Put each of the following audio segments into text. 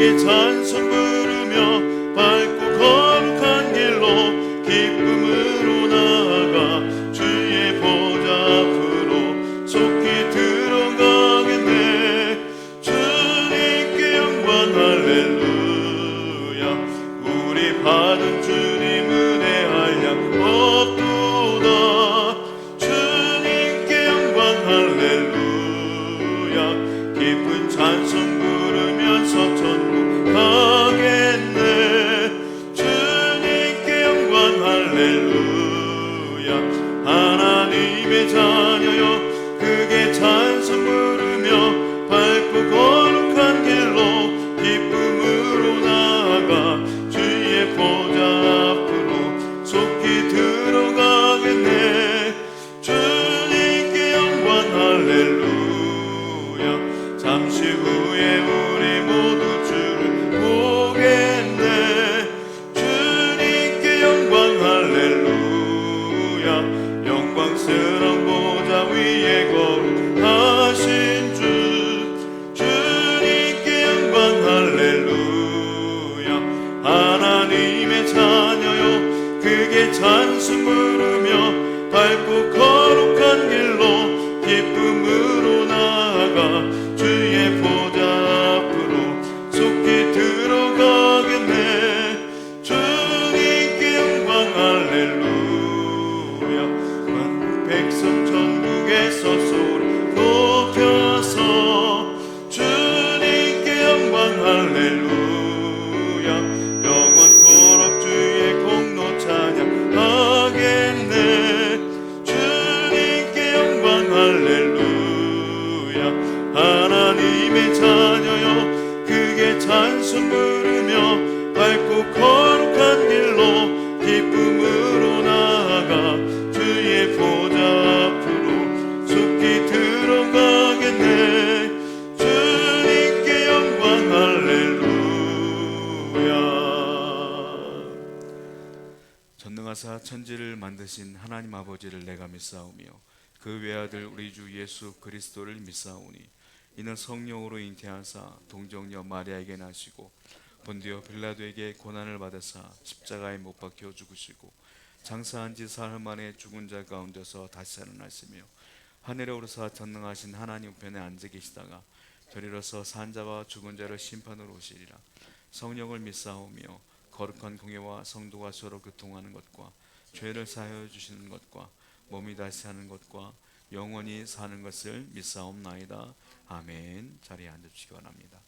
그게 찬송 부르며 밝고 거룩한 길로 기쁨으로 나아가 주의 보좌 앞으로 속히 들어가겠네. 주님께 영광 할렐루야. 우리 받은 주님 은혜 한량 없도다. 주님께 영광 할렐루야. 기쁜 찬송 부르면서 천국 가겠네. 주님께 영광 할렐루야. 하나님의 자녀여 그게 찬송 부르며 밝고 거룩한 길로 기쁨으로 나아가 주의 보좌 앞으로 속히 들어가겠네. 주님께 영광 할렐루야. 잠시 후에 우리 모두 주를 보겠네. 주님께 영광 할렐루야. 영광스러운 보좌 위에 거룩하신 주 주님께 영광 할렐루야. 하나님의 자녀요 그게 찬송 부르며 밝고 거룩한 길로 기쁨으로 나아가 주의 보좌 앞으로 속히 들어가겠네. 주님께 영광 할렐루야. 만 백성 전국에서 소리 높여서 주님께 영광 할렐루야. 영원토록 주의 공로 찬양하겠네. 주님께 영광 할렐루야. 하나님의 자녀여 그게 찬송 부르며 밝고 거룩한 길로 기쁨으로 나아가 주의 보좌 앞으로 속히 들어가겠네. 주님께 영광 할렐루야. 전능하사 천지를 만드신 하나님 아버지를 내가 믿사오며 그 외아들 우리 주 예수 그리스도를 믿사오니 이는 성령으로 잉태하사 동정녀 마리아에게 나시고 본디오 빌라도에게 고난을 받으사 십자가에 못 박혀 죽으시고 장사한 지 사흘 만에 죽은 자 가운데서 다시 살아나시며 하늘에 오르사 전능하신 하나님 우편에 앉아 계시다가 저리로서 산 자와 죽은 자를 심판으로 오시리라. 성령을 믿사오며 거룩한 공예와 성도가 서로 교통하는 것과 죄를 사하여 주시는 것과 몸이 다시 사는 것과 영원히 사는 것을 믿사옵나이다. 아멘. 자리에 앉아주시기 바랍니다.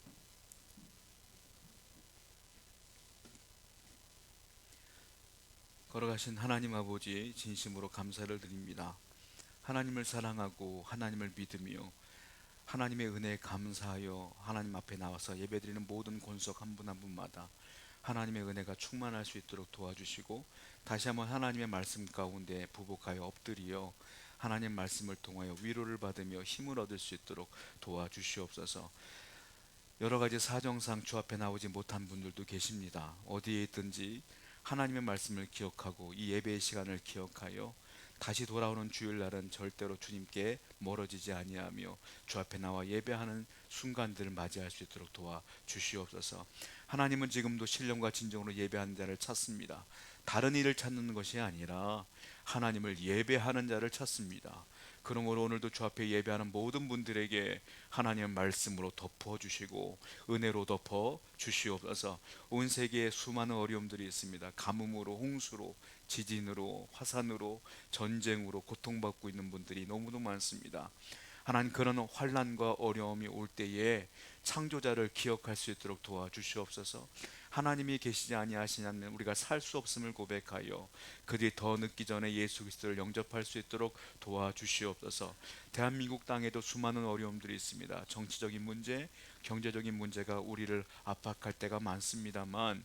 걸어가신 하나님 아버지 진심으로 감사를 드립니다. 하나님을 사랑하고 하나님을 믿으며 하나님의 은혜에 감사하여 하나님 앞에 나와서 예배드리는 모든 권속 한 분 한 분마다 하나님의 은혜가 충만할 수 있도록 도와주시고 다시 한번 하나님의 말씀 가운데 부복하여 엎드려 하나님 말씀을 통하여 위로를 받으며 힘을 얻을 수 있도록 도와주시옵소서. 여러 가지 사정상 주 앞에 나오지 못한 분들도 계십니다. 어디에 있든지 하나님의 말씀을 기억하고 이 예배의 시간을 기억하여 다시 돌아오는 주일날은 절대로 주님께 멀어지지 아니하며 주 앞에 나와 예배하는 순간들을 맞이할 수 있도록 도와주시옵소서. 하나님은 지금도 신령과 진정으로 예배하는 자를 찾습니다. 다른 일을 찾는 것이 아니라 하나님을 예배하는 자를 찾습니다. 그러므로 오늘도 주 앞에 예배하는 모든 분들에게 하나님의 말씀으로 덮어주시고 은혜로 덮어주시옵소서. 온 세계에 수많은 어려움들이 있습니다. 가뭄으로, 홍수로, 지진으로, 화산으로, 전쟁으로 고통받고 있는 분들이 너무도 많습니다. 하나님, 그런 환난과 어려움이 올 때에 창조자를 기억할 수 있도록 도와주시옵소서. 하나님이 계시지 아니하시냐면 우리가 살 수 없음을 고백하여 그들이 더 늦기 전에 예수 그리스도를 영접할 수 있도록 도와주시옵소서. 대한민국 땅에도 수많은 어려움들이 있습니다. 정치적인 문제, 경제적인 문제가 우리를 압박할 때가 많습니다만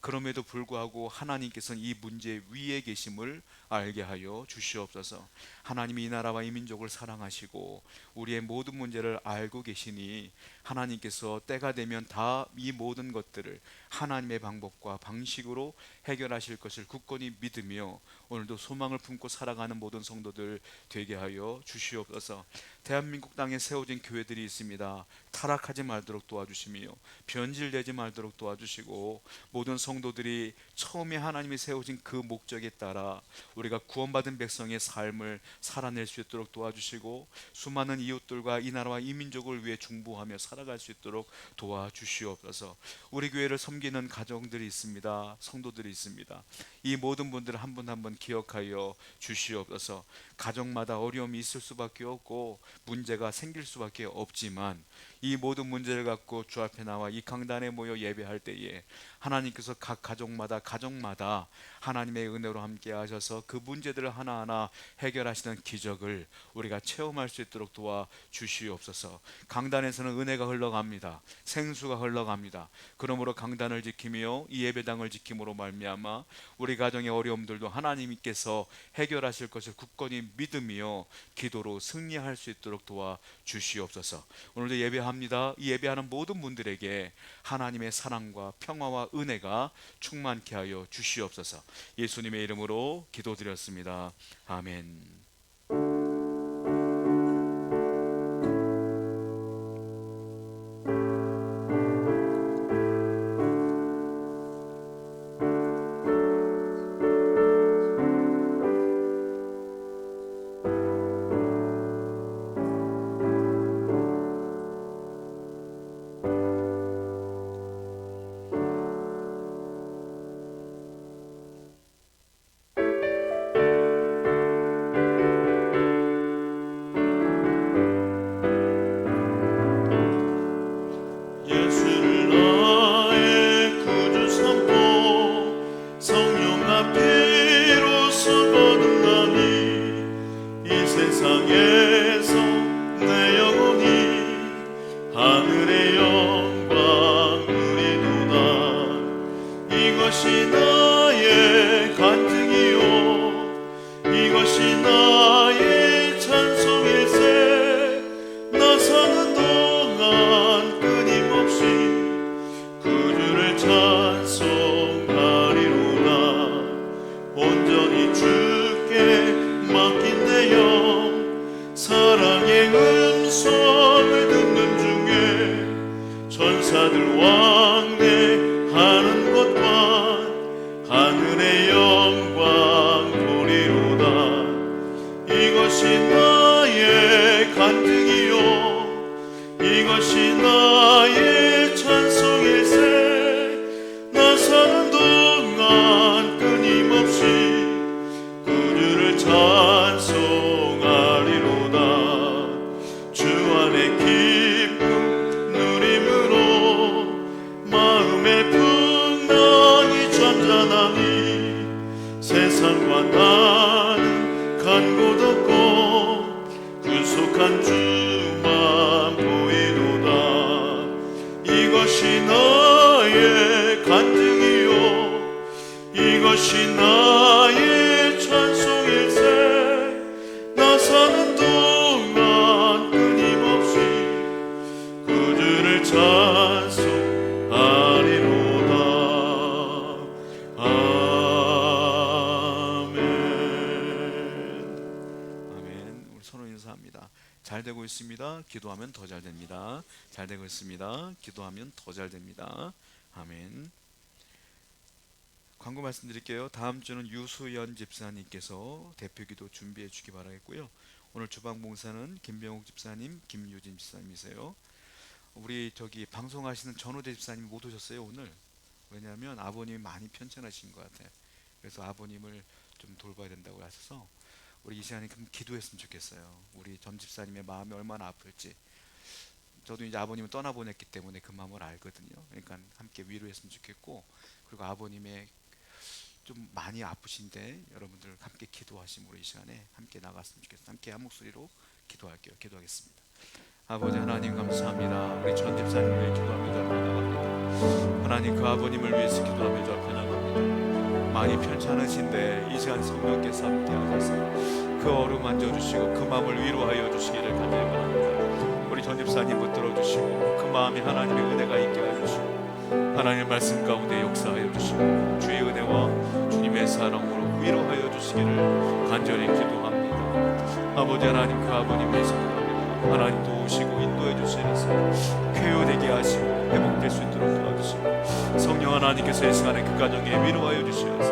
그럼에도 불구하고 하나님께서는 이 문제 위에 계심을 알게 하여 주시옵소서. 하나님이 이 나라와 이 민족을 사랑하시고 우리의 모든 문제를 알고 계시니 하나님께서 때가 되면 다 이 모든 것들을 하나님의 방법과 방식으로 해결하실 것을 굳건히 믿으며 오늘도 소망을 품고 살아가는 모든 성도들 되게 하여 주시옵소서. 대한민국 땅에 세워진 교회들이 있습니다. 타락하지 말도록 도와주시며 변질되지 말도록 도와주시고 모든 성도들이 처음에 하나님이 세우신 그 목적에 따라 우리가 구원받은 백성의 삶을 살아낼 수 있도록 도와주시고 수많은 이웃들과 이 나라와 이 민족을 위해 중보하며 살아갈 수 있도록 도와주시옵소서. 우리 교회를 섬기는 가정들이 있습니다. 성도들이 있습니다. 이 모든 분들을 한 분 한 분 기억하여 주시옵소서. 가정마다 어려움이 있을 수밖에 없고 문제가 생길 수밖에 없지만 이 모든 문제를 갖고 주 앞에 나와 이 강단에 모여 예배할 때에 하나님께서 각 가정마다 하나님의 은혜로 함께 하셔서 그 문제들을 하나하나 해결하시는 기적을 우리가 체험할 수 있도록 도와 주시옵소서. 강단에서는 은혜가 흘러갑니다. 생수가 흘러갑니다. 그러므로 강단을 지키며 이 예배당을 지킴으로 말미암아 우리 가정의 어려움들도 하나님께서 해결하실 것을 굳건히 믿으며 기도로 승리할 수 있도록 도와 주시옵소서. 오늘도 예배합니다. 이 예배하는 모든 분들에게 하나님의 사랑과 평화와 은혜가 충만케 하여 주시옵소서. 예수님의 이름으로 기도드렸습니다. 아멘. 예수를 나의 구주 삼고 성령 앞이로서 거듭나니 이 세상에서 내 영혼이 하늘의 영광 누리도다. 이것이 나의 간증이요 이것이 나의 찬송일세. 나 사는 동안 끊임없이 구주를 찬송하리로다. 온전히 주께 맡긴 내 영 사랑의 음성을 듣는 중에 천사들 왕래하는 곳과 하늘의 영광 보리로다. 이것이 나의 간증이요 이것이 나의 찬송일세. 나 사는 동안 끊임없이 구주를 찬송하리로다. 주 안에 기쁨 누림으로 마음의 풍랑이 잠잠하니 세상과 나는 간 곳 없고 구속한 주만 보이도다. 이것이 나의 간증이요 이것이 나의 찬송일세. 나 사는 동안 끊임없이 구주를 찬송하리로다. 아멘. 우리 서로 인사합니다. 잘 되고 있습니다. 기도하면 더 잘 됩니다. 잘 되고 있습니다. 기도하면 더 잘 됩니다. 아멘. 광고 말씀드릴게요. 다음 주는 유수연 집사님께서 대표기도 준비해 주기 바라겠고요. 오늘 주방봉사는 김병욱 집사님, 김유진 집사님이세요. 우리 방송하시는 전호재 집사님 못 오셨어요 오늘. 왜냐하면 아버님이 많이 편찮으신 것 같아요. 그래서 아버님을 좀 돌봐야 된다고 하셔서 우리 이 시간에 좀 기도했으면 좋겠어요. 우리 전 집사님의 마음이 얼마나 아플지. 저도 이제 아버님을 떠나보냈기 때문에 그 마음을 알거든요. 그러니까 함께 위로했으면 좋겠고, 그리고 아버님의 좀 많이 아프신데 여러분들 함께 기도하심으로 이 시간에 함께 나갔으면 좋겠어요. 함께 한 목소리로 기도할게요. 기도하겠습니다. 아버지 하나님 감사합니다. 우리 전 집사님을 기도하며 나갑니다. 하나님 그 아버님을 위해서 기도하며 저 앞에 나갑니다. 마음이 편찮으신데 이 시간 성령께서 함께 하셔서 그 어루 만져주시고 그 마음을 위로하여 주시기를 간절히 바랍니다. 우리 전 집사님 붙들어 주시고 그 마음에 하나님의 은혜가 있게 해주시고 하나님의 말씀 가운데 역사하여 주시고 주의 은혜와 주님의 사랑으로 위로하여 주시기를 간절히 기도합니다. 아버지 하나님 그 아버님 위해서 기도합니다. 하나님 도우시고 인도해 주시면서 쾌유되게 하시고 회복될 수 있도록 도와주시고 성령 하나님께서 이 시간에 그 가정에 위로하여 주시면서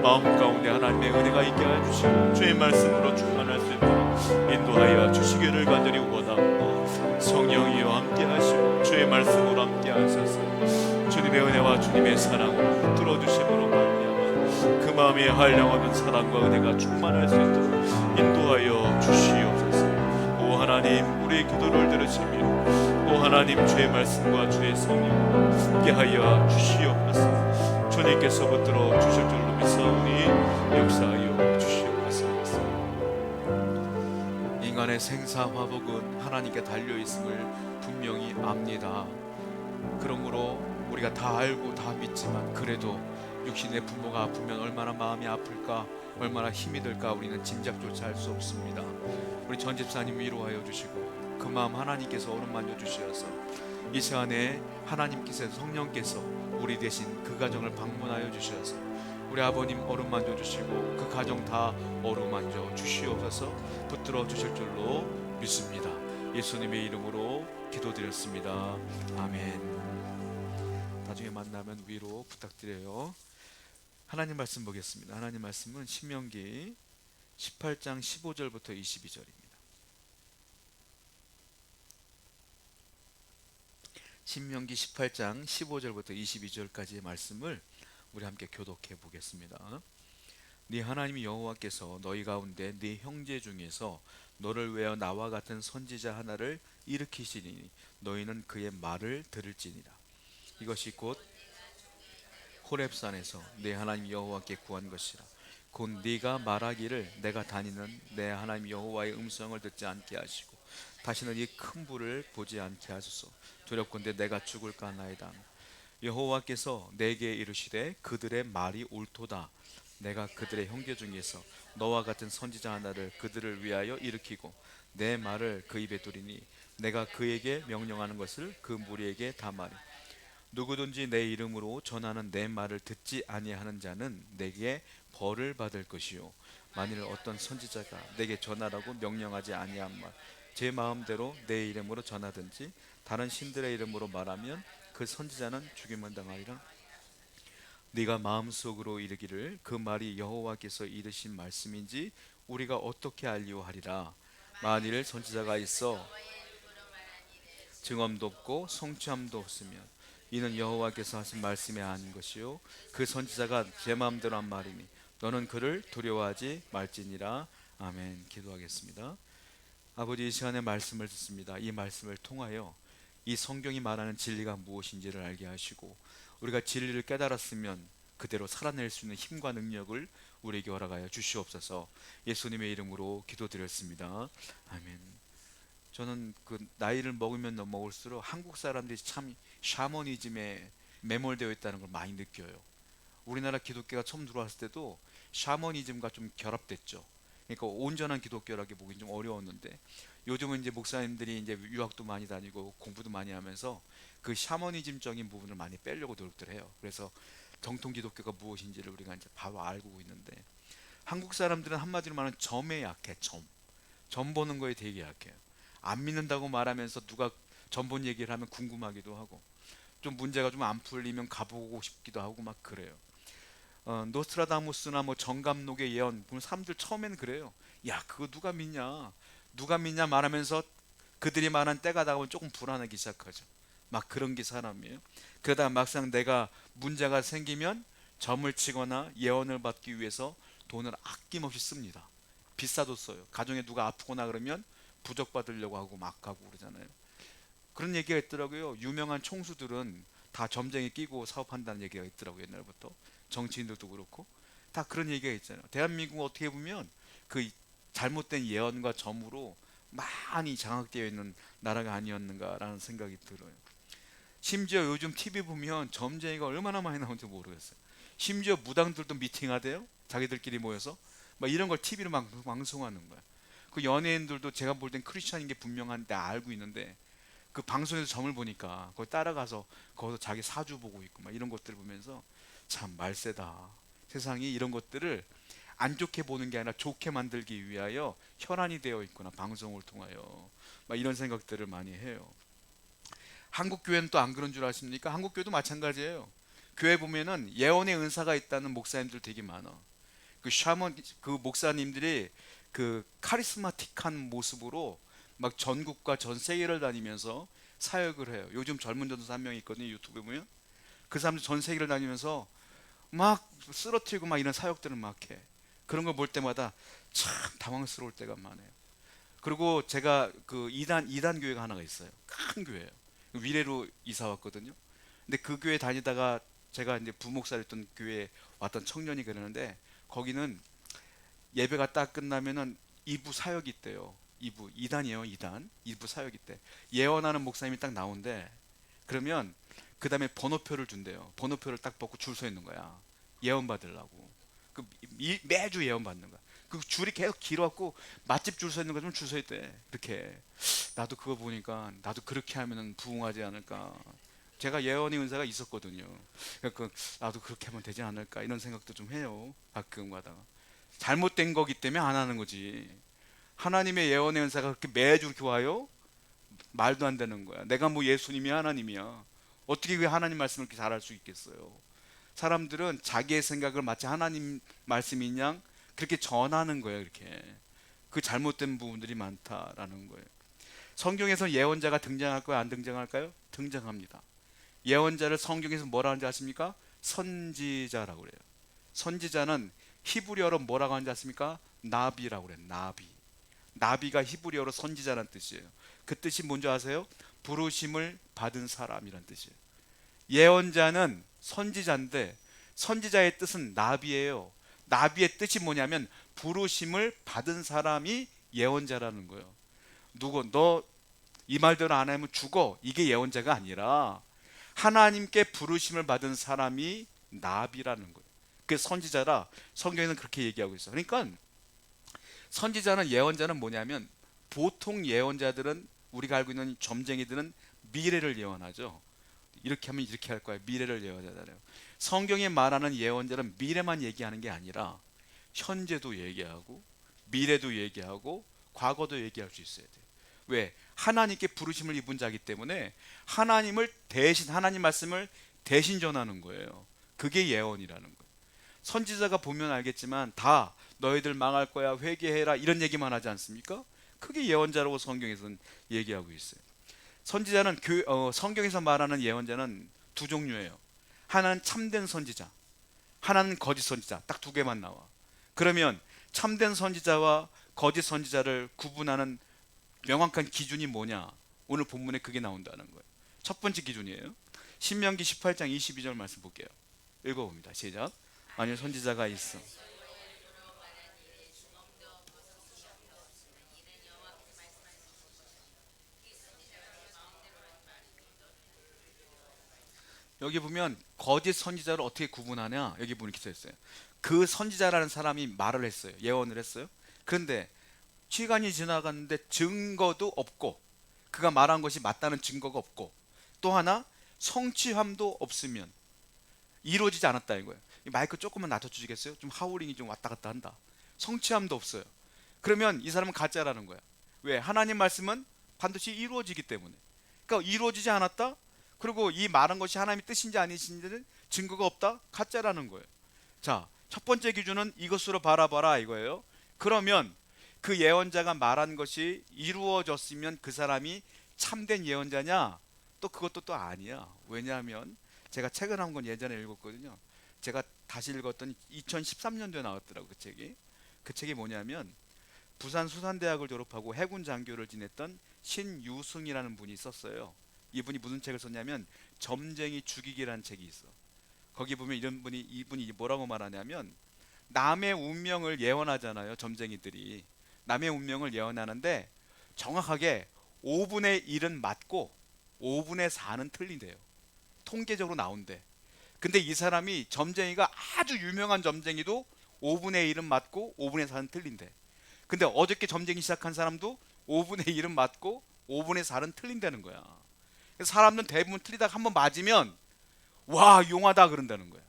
마음 가운데 하나님의 은혜가 있게 하여 주시고 주의 말씀으로 충만할 수 있도록 인도하여 주시기를 간절히 원하고 성령이여 함께 하시고 주의 말씀으로 함께 하셔서 주님의 은혜와 주님의 사랑으로 붙들어 주심으로 말미암아 그 마음에 한량없는 사랑과 은혜가 충만할 수 있도록 인도하여 주시옵소서. 오 하나님 우리의 기도를 들으시며 오 하나님 주의 말씀과 주의 성령으로 함께하여 주시옵소서. 주님께서 붙들어 주실 줄로 믿사오니 역사하여 주시옵소서. 인간의 생사화복은 하나님께 달려있음을 분명히 압니다. 그러므로 우리가 다 알고 다 믿지만 그래도 육신의 부모가 아프면 얼마나 마음이 아플까, 얼마나 힘이 들까 우리는 짐작조차 할 수 없습니다. 우리 전 집사님 위로하여 주시고 그 마음 하나님께서 어루만져 주시어서 이 시간에 하나님께서 성령께서 우리 대신 그 가정을 방문하여 주셔서 우리 아버님 어루만져 주시고 그 가정 다 어루만져 주시옵소서. 붙들어 주실 줄로 믿습니다. 예수님의 이름으로 기도드렸습니다. 아멘. 나중에 만나면 위로 부탁드려요. 하나님 말씀 보겠습니다. 하나님 말씀은 신명기 18장 15절부터 22절입니다. 신명기 18장 15절부터 22절까지의 말씀을 우리 함께 교독해 보겠습니다. 네 하나님 여호와께서 너희 가운데 네 형제 중에서 너를 위하여 나와 같은 선지자 하나를 일으키시리니 너희는 그의 말을 들을지니라. 이것이 곧 호렙산에서 내 하나님 여호와께 구한 것이라. 곧 네가 말하기를 내가 다니는 내 하나님 여호와의 음성을 듣지 않게 하시고 다시는 이 큰 불을 보지 않게 하소서. 두렵건대 내가 죽을까 하나이다. 여호와께서 내게 이르시되 그들의 말이 옳도다. 내가 그들의 형제 중에서 너와 같은 선지자 하나를 그들을 위하여 일으키고 내 말을 그 입에 두리니 내가 그에게 명령하는 것을 그 무리에게 다 말해. 누구든지 내 이름으로 전하는 내 말을 듣지 아니하는 자는 내게 벌을 받을 것이요 만일 어떤 선지자가 내게 전하라고 명령하지 아니한 말 제 마음대로 내 이름으로 전하든지 다른 신들의 이름으로 말하면 그 선지자는 죽임을 당하리라. 네가 마음속으로 이르기를 그 말이 여호와께서 이르신 말씀인지 우리가 어떻게 알리오 하리라. 만일 선지자가 있어 증언도 없고 성취함도 없으면 이는 여호와께서 하신 말씀이 아닌 것이요 그 선지자가 제 마음대로 한 말이니 너는 그를 두려워하지 말지니라. 아멘. 기도하겠습니다. 아버지, 이 시간에 말씀을 듣습니다. 이 말씀을 통하여 이 성경이 말하는 진리가 무엇인지를 알게 하시고 우리가 진리를 깨달았으면 그대로 살아낼 수 있는 힘과 능력을 우리에게 허락하여 주시옵소서. 예수님의 이름으로 기도드렸습니다. 아멘. 저는 그 나이를 먹으면 먹을수록 한국 사람들이 참 샤머니즘에 매몰되어 있다는 걸 많이 느껴요. 우리나라 기독교가 처음 들어왔을 때도 샤머니즘과 좀 결합됐죠. 그러니까 온전한 기독교라고 보기 좀 어려웠는데 요즘은 이제 목사님들이 이제 유학도 많이 다니고 공부도 많이 하면서 그 샤머니즘적인 부분을 많이 빼려고 노력들 해요. 그래서 정통 기독교가 무엇인지를 우리가 이제 바로 알고 있는데 한국 사람들은 한마디로 말하면 점에 약해. 점 보는 거에 되게 약해요. 안 믿는다고 말하면서 누가 점 본 얘기를 하면 궁금하기도 하고 좀 문제가 좀 안 풀리면 가보고 싶기도 하고 막 그래요. 노스트라다무스나 뭐 정감록의 예언 보면 사람들 처음에는 그래요. 야, 그거 누가 믿냐 말하면서 그들이 말한 때가 다가오면 조금 불안하기 시작하죠. 막 그런 게 사람이에요. 그러다가 막상 내가 문제가 생기면 점을 치거나 예언을 받기 위해서 돈을 아낌없이 씁니다. 비싸도 써요. 가정에 누가 아프거나 그러면 부적받으려고 하고 막 하고 그러잖아요. 그런 얘기가 있더라고요. 유명한 총수들은 다 점쟁이 끼고 사업한다는 얘기가 있더라고요. 옛날부터 정치인들도 그렇고 다 그런 얘기가 있잖아요. 대한민국 어떻게 보면 그 잘못된 예언과 점으로 많이 장악되어 있는 나라가 아니었는가라는 생각이 들어요. 심지어 요즘 TV 보면 점쟁이가 얼마나 많이 나오는지 모르겠어요. 심지어 무당들도 미팅하대요. 자기들끼리 모여서 막 이런 걸 TV로 막 방송하는 거야. 그 연예인들도 제가 볼 땐 크리스찬인 게 분명한데 알고 있는데 그 방송에서 점을 보니까 거기 따라가서 거기서 자기 사주 보고 있고 막 이런 것들 보면서 참 말세다. 세상이 이런 것들을 안 좋게 보는 게 아니라 좋게 만들기 위하여 혈안이 되어 있구나. 방송을 통하여 막 이런 생각들을 많이 해요. 한국 교회는 또 안 그런 줄 아십니까? 한국 교회도 마찬가지예요. 교회 보면은 예언의 은사가 있다는 목사님들 되게 많아. 그 샤먼 그 목사님들이 그 카리스마틱한 모습으로 막 전국과 전 세계를 다니면서 사역을 해요. 요즘 젊은 전도사 한 명 있거든요. 유튜브에 보면 그 사람들 전 세계를 다니면서 막 쓰러뜨리고 막 이런 사역들을 막 해. 그런 거 볼 때마다 참 당황스러울 때가 많아요. 그리고 제가 그 이단 교회가 하나가 있어요. 큰 교회예요. 위례로 이사 왔거든요. 근데 그 교회 다니다가 제가 이제 부목사를 했던 교회에 왔던 청년이 그러는데 거기는 예배가 딱 끝나면은 2부 사역이 있대요. 2부 2단이에요. 2부 사역이 있대. 예언하는 목사님이 딱 나온대. 그러면 그 다음에 번호표를 준대요. 번호표를 딱 벗고 줄 서 있는 거야. 예언 받으려고. 매주 예언 받는 거야. 그 줄이 계속 길어갖고 맛집 줄 서 있는 것처럼 줄 서 있대. 이렇게. 나도 그거 보니까 나도 그렇게 하면은 부흥하지 않을까. 제가 예언의 은사가 있었거든요. 그러니까 나도 그렇게 하면 되지 않을까 이런 생각도 좀 해요. 가끔 가다가. 잘못된 거기 때문에 안 하는 거지. 하나님의 예언의 은사가 그렇게 매주 이렇게 와요? 말도 안 되는 거야. 내가 뭐 예수님이 하나님이야. 어떻게 그 하나님 말씀을 이렇게 잘할 수 있겠어요? 사람들은 자기의 생각을 마치 하나님 말씀인 양 그렇게 전하는 거예요. 이렇게. 그 잘못된 부분들이 많다라는 거예요. 성경에서 예언자가 등장할까요? 안 등장할까요? 등장합니다. 예언자를 성경에서 뭐라 하는지 아십니까? 선지자라고 그래요. 선지자는 히브리어로 뭐라고 하는지 아십니까? 나비라고 그래요. 나비. 나비가 히브리어로 선지자란 뜻이에요. 그 뜻이 뭔지 아세요? 부르심을 받은 사람이란 뜻이에요. 예언자는 선지자인데 선지자의 뜻은 나비예요. 나비의 뜻이 뭐냐면 부르심을 받은 사람이 예언자라는 거예요. 누구 너 이 말대로 안 하면 죽어. 이게 예언자가 아니라 하나님께 부르심을 받은 사람이 나비라는 거예요. 그 선지자라 성경에는 그렇게 얘기하고 있어요. 그러니까 선지자는 예언자는 뭐냐면 보통 예언자들은 우리가 알고 있는 점쟁이들은 미래를 예언하죠. 이렇게 하면 이렇게 할 거야. 미래를 예언하잖아요. 성경에 말하는 예언자는 미래만 얘기하는 게 아니라 현재도 얘기하고 미래도 얘기하고 과거도 얘기할 수 있어야 돼요. 왜? 하나님께 부르심을 입은 자이기 때문에 하나님을 대신 하나님 말씀을 대신 전하는 거예요. 그게 예언이라는 거예요. 선지자가 보면 알겠지만 다 너희들 망할 거야 회개해라 이런 얘기만 하지 않습니까? 그게 예언자라고 성경에서는 얘기하고 있어요. 선지자는 성경에서 말하는 예언자는 두 종류예요. 하나는 참된 선지자, 하나는 거짓 선지자. 딱 두 개만 나와. 그러면 참된 선지자와 거짓 선지자를 구분하는 명확한 기준이 뭐냐? 오늘 본문에 그게 나온다는 거예요. 첫 번째 기준이에요. 신명기 18장 22절 말씀 볼게요. 읽어봅니다. 시작. 만일 선지자가 있어. 여기 보면 거짓 선지자를 어떻게 구분하냐? 여기 보면 이렇게 써 있어요. 그 선지자라는 사람이 말을 했어요. 예언을 했어요. 그런데 시간이 지나갔는데 증거도 없고 그가 말한 것이 맞다는 증거가 없고 또 하나 성취함도 없으면 이루어지지 않았다 이거예요. 이 마이크 조금만 낮춰주시겠어요? 좀 하울링이 좀 왔다 갔다 한다. 성취함도 없어요. 그러면 이 사람은 가짜라는 거야. 왜? 하나님 말씀은 반드시 이루어지기 때문에. 그러니까 이루어지지 않았다? 그리고 이 말한 것이 하나님의 뜻인지 아니신지는 증거가 없다? 가짜라는 거예요. 자, 첫 번째 기준은 이것으로 바라봐라 이거예요. 그러면 그 예언자가 말한 것이 이루어졌으면 그 사람이 참된 예언자냐? 또 그것도 또 아니야. 왜냐하면 제가 책을 한 권 예전에 읽었거든요. 제가 다시 읽었더니 2013년도에 나왔더라고 그 책이. 그 책이 뭐냐면 부산 수산대학을 졸업하고 해군 장교를 지냈던 신유승이라는 분이 썼어요. 이분이 무슨 책을 썼냐면 점쟁이 죽이기라는 책이 있어. 거기 보면 이분이 뭐라고 말하냐면 남의 운명을 예언하잖아요. 점쟁이들이 남의 운명을 예언하는데 정확하게 5분의 1은 맞고 5분의 4는 틀린대요. 통계적으로 나온대. 근데 이 사람이 점쟁이가 아주 유명한 점쟁이도 5분의 1은 맞고 5분의 4는 틀린대. 근데 어저께 점쟁이 시작한 사람도 5분의 1은 맞고 5분의 4는 틀린다는 거야. 그래서 사람들은 대부분 틀리다가 한번 맞으면 와 용하다 그런다는 거야.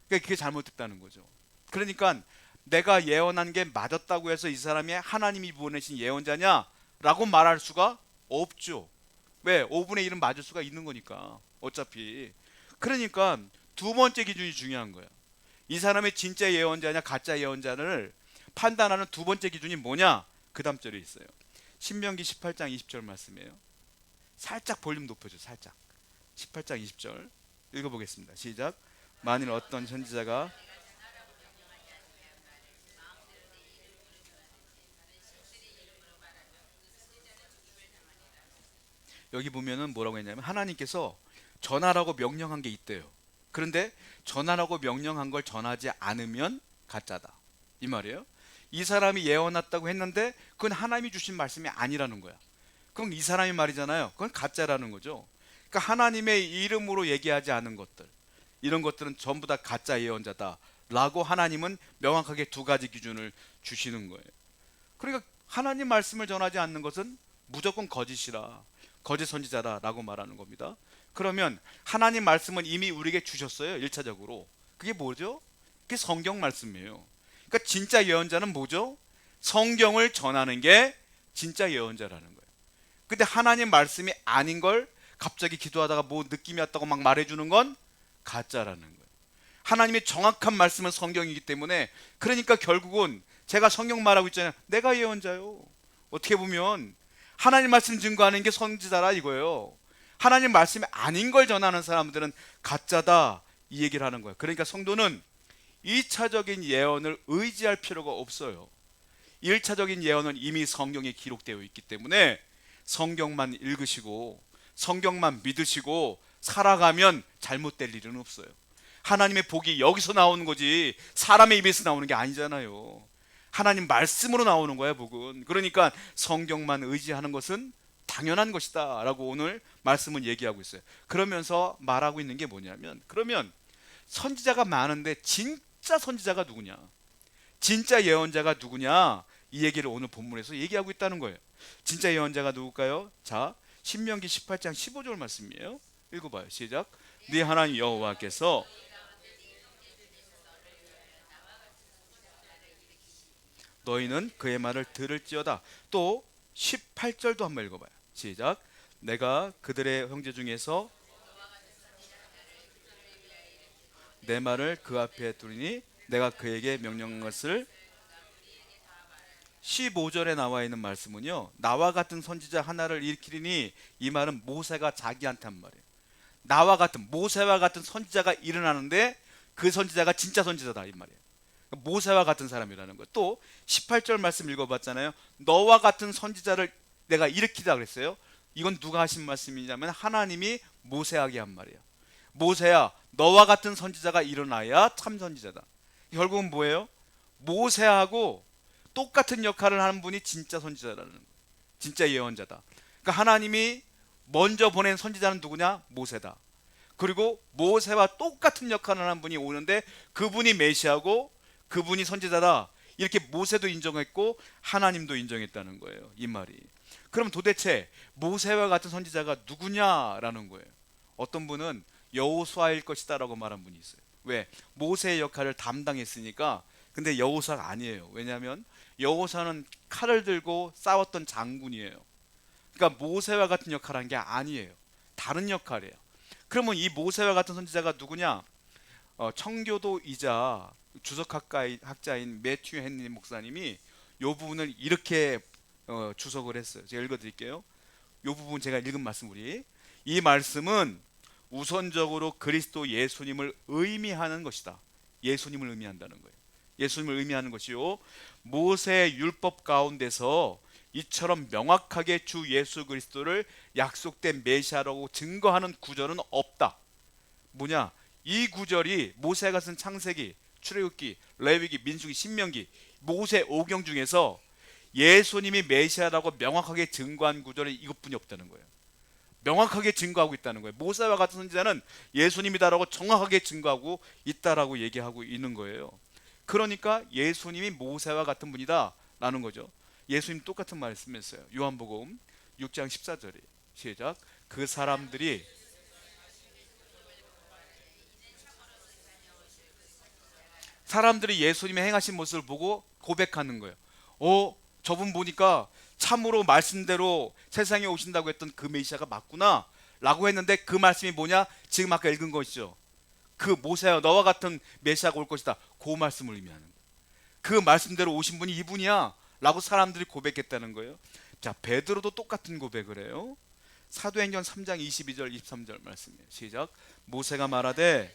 그러니까 그게 잘못됐다는 거죠. 그러니까 내가 예언한 게 맞았다고 해서 이 사람이 하나님이 보내신 예언자냐라고 말할 수가 없죠. 왜? 5분의 1은 맞을 수가 있는 거니까 어차피. 그러니까 두 번째 기준이 중요한 거야. 이 사람의 진짜 예언자냐 가짜 예언자를 판단하는 두 번째 기준이 뭐냐? 그 다음 절에 있어요. 신명기 18장 20절 말씀이에요. 살짝 볼륨 높여줘. 살짝. 18장 20절 읽어보겠습니다. 시작. 만일 어떤 선지자가 여기 보면은 뭐라고 했냐면 하나님께서 전하라고 명령한 게 있대요. 그런데 전하라고 명령한 걸 전하지 않으면 가짜다 이 말이에요. 이 사람이 예언했다고 했는데 그건 하나님이 주신 말씀이 아니라는 거야. 그럼 이 사람이 말이잖아요. 그건 가짜라는 거죠. 그러니까 하나님의 이름으로 얘기하지 않은 것들, 이런 것들은 전부 다 가짜 예언자다 라고 하나님은 명확하게 두 가지 기준을 주시는 거예요. 그러니까 하나님 말씀을 전하지 않는 것은 무조건 거짓이라, 거짓 선지자다 라고 말하는 겁니다. 그러면 하나님 말씀은 이미 우리에게 주셨어요. 1차적으로 그게 뭐죠? 그게 성경 말씀이에요. 그러니까 진짜 예언자는 뭐죠? 성경을 전하는 게 진짜 예언자라는 거예요. 근데 하나님 말씀이 아닌 걸 갑자기 기도하다가 뭐 느낌이 왔다고 막 말해주는 건 가짜라는 거예요. 하나님의 정확한 말씀은 성경이기 때문에, 그러니까 결국은 제가 성경 말하고 있잖아요. 내가 예언자요. 어떻게 보면 하나님 말씀 증거하는 게 선지자라 이거예요. 하나님 말씀이 아닌 걸 전하는 사람들은 가짜다 이 얘기를 하는 거예요. 그러니까 성도는 2차적인 예언을 의지할 필요가 없어요. 1차적인 예언은 이미 성경에 기록되어 있기 때문에 성경만 읽으시고 성경만 믿으시고 살아가면 잘못될 일은 없어요. 하나님의 복이 여기서 나오는 거지 사람의 입에서 나오는 게 아니잖아요. 하나님 말씀으로 나오는 거야 복은. 그러니까 성경만 의지하는 것은 당연한 것이다 라고 오늘 말씀은 얘기하고 있어요. 그러면서 말하고 있는 게 뭐냐면, 그러면 선지자가 많은데 진짜 선지자가 누구냐, 진짜 예언자가 누구냐, 이 얘기를 오늘 본문에서 얘기하고 있다는 거예요. 진짜 예언자가 누굴까요? 자, 신명기 18장 15절 말씀이에요. 읽어봐요. 시작. 네 하나님 여호와께서 너희는 그의 말을 들을지어다. 또 18절도 한번 읽어봐요. 시작. 내가 그들의 형제 중에서 내 말을 그 앞에 두리니 내가 그에게 명령한 것을. 15절에 나와 있는 말씀은요, 나와 같은 선지자 하나를 일으키리니, 이 말은 모세가 자기한테 한 말이에요. 나와 같은, 모세와 같은 선지자가 일어나는데 그 선지자가 진짜 선지자다 이 말이에요. 모세와 같은 사람이라는 거예요. 또 18절 말씀 읽어봤잖아요. 너와 같은 선지자를 내가 일으키다 그랬어요. 이건 누가 하신 말씀이냐면 하나님이 모세에게 한 말이에요. 모세야, 너와 같은 선지자가 일어나야 참 선지자다. 결국은 뭐예요? 모세하고 똑같은 역할을 하는 분이 진짜 선지자라는 거예요. 진짜 예언자다. 그러니까 하나님이 먼저 보낸 선지자는 누구냐? 모세다. 그리고 모세와 똑같은 역할을 하는 분이 오는데 그분이 메시아고 그분이 선지자다. 이렇게 모세도 인정했고 하나님도 인정했다는 거예요. 이 말이. 그럼 도대체 모세와 같은 선지자가 누구냐라는 거예요. 어떤 분은 여호수아일 것이다 라고 말한 분이 있어요. 왜? 모세의 역할을 담당했으니까. 근데 여호수아가 아니에요. 왜냐하면 여호수아는 칼을 들고 싸웠던 장군이에요. 그러니까 모세와 같은 역할을 한 게 아니에요. 다른 역할이에요. 그러면 이 모세와 같은 선지자가 누구냐? 청교도이자 주석학자인 매튜 헨리 목사님이 이 부분을 이렇게 주석을 했어요. 제가 읽어드릴게요. 이 부분 제가 읽은 말씀, 이 말씀은 우선적으로 그리스도 예수님을 의미하는 것이다. 예수님을 의미한다는 거예요. 예수님을 의미하는 것이요, 모세의 율법 가운데서 이처럼 명확하게 주 예수 그리스도를 약속된 메시아라고 증거하는 구절은 없다. 뭐냐? 이 구절이 모세가 쓴 창세기, 출애굽기, 레위기, 민수기, 신명기, 모세 5경 중에서 예수님이 메시아라고 명확하게 증거한 구절이 이것뿐이 없다는 거예요. 명확하게 증거하고 있다는 거예요. 모세와 같은 선지자는 예수님이다라고 정확하게 증거하고 있다라고 얘기하고 있는 거예요. 그러니까 예수님이 모세와 같은 분이다 라는 거죠. 예수님 똑같은 말씀했어요. 요한복음 6장 14절에 시작. 그 사람들이 예수님의 행하신 모습을 보고 고백하는 거예요. 저분 보니까 참으로 말씀대로 세상에 오신다고 했던 그 메시아가 맞구나 라고 했는데, 그 말씀이 뭐냐? 지금 아까 읽은 것이죠. 그 모세야 너와 같은 메시아가 올 것이다, 그 말씀을 의미하는 거예요. 그 말씀대로 오신 분이 이분이야 라고 사람들이 고백했다는 거예요. 자, 베드로도 똑같은 고백을 해요. 사도행전 3장 22절 23절 말씀이에요. 시작. 모세가 말하되